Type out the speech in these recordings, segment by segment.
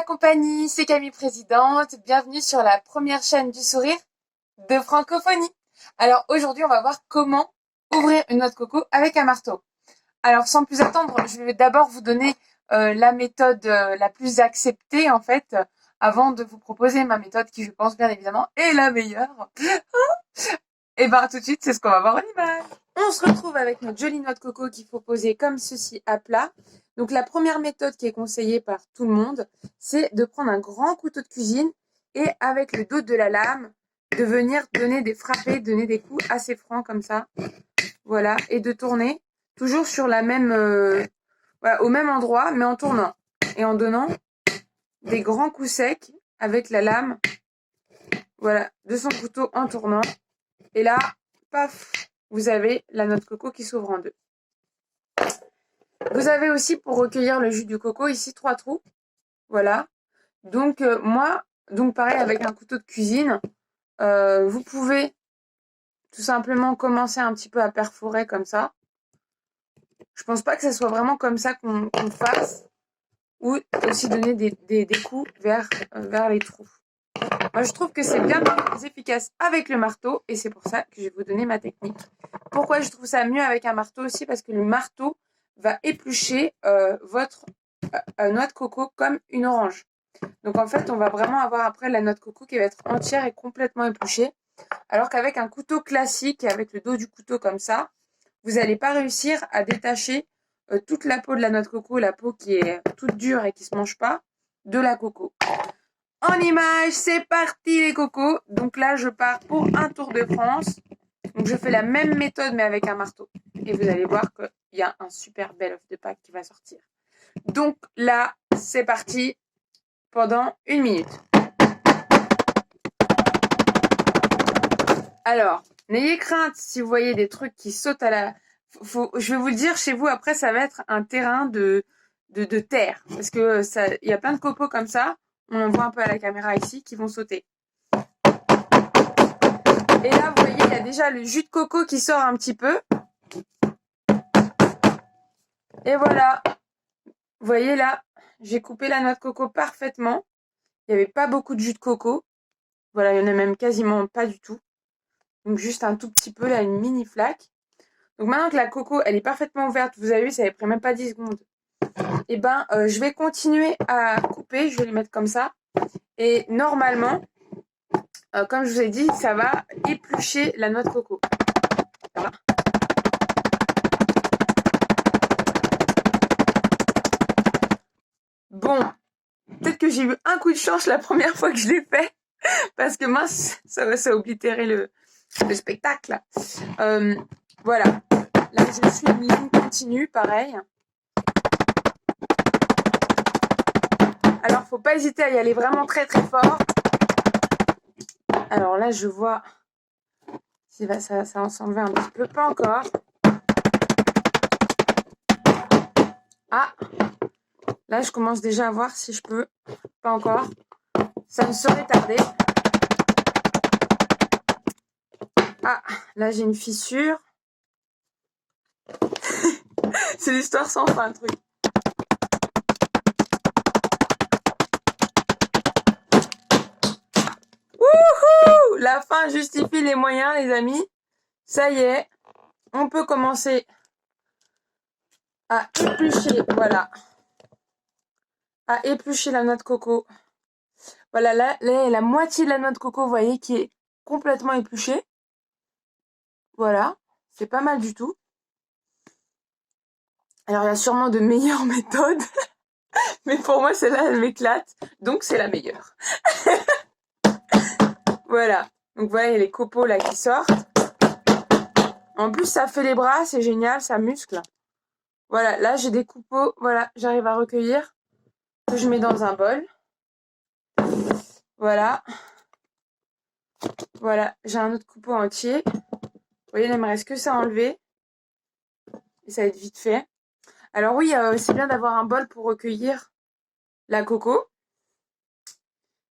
la compagnie, c'est Camille Présidente. Bienvenue sur la première chaîne du sourire de francophonie. Alors aujourd'hui, on va voir comment ouvrir une noix de coco avec un marteau. Alors sans plus attendre, je vais d'abord vous donner la méthode la plus acceptée en fait, avant de vous proposer ma méthode qui je pense bien évidemment est la meilleure. Et ben tout de suite, c'est ce qu'on va voir en image. On se retrouve avec notre jolie noix de coco qu'il faut poser comme ceci à plat. Donc la première méthode qui est conseillée par tout le monde, c'est de prendre un grand couteau de cuisine et avec le dos de la lame, de venir donner des coups assez francs comme ça. Voilà, et de tourner toujours sur la même, voilà, au même endroit, mais en tournant et en donnant des grands coups secs avec la lame. Voilà, de son couteau en tournant. Et là, paf, vous avez la noix de coco qui s'ouvre en deux. Vous avez aussi pour recueillir le jus du coco ici 3 trous. Voilà. Donc donc pareil avec un couteau de cuisine, vous pouvez tout simplement commencer un petit peu à perforer comme ça. Je pense pas que ce soit vraiment comme ça qu'on fasse. Ou aussi donner des coups vers les trous. Moi, je trouve que c'est bien plus efficace avec le marteau et c'est pour ça que je vais vous donner ma technique. Pourquoi je trouve ça mieux avec un marteau aussi? Parce que le marteau va éplucher votre noix de coco comme une orange. Donc en fait, on va vraiment avoir après la noix de coco qui va être entière et complètement épluchée. Alors qu'avec un couteau classique et avec le dos du couteau comme ça, vous n'allez pas réussir à détacher toute la peau de la noix de coco, la peau qui est toute dure et qui se mange pas, de la coco. En image, c'est parti les cocos. Donc là, je pars pour un tour de France. Donc je fais la même méthode mais avec un marteau. Et vous allez voir qu'il y a un super bel œuf de Pâques qui va sortir. Donc là, c'est parti pendant 1 minute. Alors, n'ayez crainte si vous voyez des trucs qui sautent à la... je vais vous le dire, chez vous, après, ça va être un terrain de terre. Parce que il y a plein de cocos comme ça. On en voit un peu à la caméra ici, qui vont sauter. Et là, vous voyez, il y a déjà le jus de coco qui sort un petit peu. Et voilà. Vous voyez là, j'ai coupé la noix de coco parfaitement. Il n'y avait pas beaucoup de jus de coco. Voilà, il y en a même quasiment pas du tout. Donc juste un tout petit peu, là, une mini flaque. Donc maintenant que la coco, elle est parfaitement ouverte, vous avez vu, ça avait pris même pas 10 secondes. Et ben, je vais continuer à couper, je vais les mettre comme ça. Et normalement, comme je vous ai dit, ça va éplucher la noix de coco. Voilà. Bon, peut-être que j'ai eu un coup de chance la première fois que je l'ai fait. Parce que mince, ça a oblitéré le spectacle. Voilà. Là, je suis une ligne continue, pareil. Alors, faut pas hésiter à y aller vraiment très très fort. Alors là, je vois si ça va s'enlever un petit peu. Pas encore. Ah, là, je commence déjà à voir si je peux. Pas encore. Ça ne saurait tarder. Ah, là, j'ai une fissure. C'est l'histoire sans fin, le truc. Wouhou! La fin justifie les moyens, les amis. Ça y est, on peut commencer à éplucher, voilà. À éplucher la noix de coco. Voilà, là, la moitié de la noix de coco, vous voyez, qui est complètement épluchée. Voilà, c'est pas mal du tout. Alors, il y a sûrement de meilleures méthodes. Mais pour moi, celle-là, elle m'éclate. Donc, c'est la meilleure. Voilà. Donc, voilà, il y a les copeaux là qui sortent. En plus, ça fait les bras, c'est génial, ça muscle. Voilà, là, j'ai des copeaux. Voilà, j'arrive à recueillir. Que je mets dans un bol. Voilà. Voilà, j'ai un autre copeau entier. Vous voyez, il ne me reste que ça à enlever. Et ça va être vite fait. Alors oui, c'est bien d'avoir un bol pour recueillir la coco.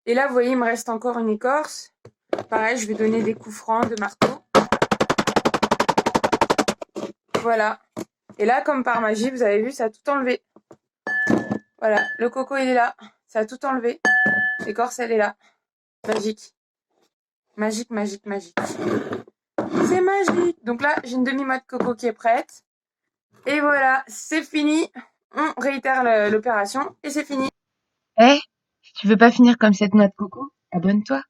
Et là, vous voyez, il me reste encore une écorce. Pareil, je vais donner des coups francs de marteau. Voilà. Et là, comme par magie, vous avez vu, ça a tout enlevé. Voilà, le coco, il est là. Ça a tout enlevé. L'écorce, elle est là. Magique. Magique, magique, magique. C'est magique. Donc là, j'ai une demi-noix de coco qui est prête. Et voilà, c'est fini. On réitère l'opération et c'est fini. Eh, si tu veux pas finir comme cette noix de coco, abonne-toi.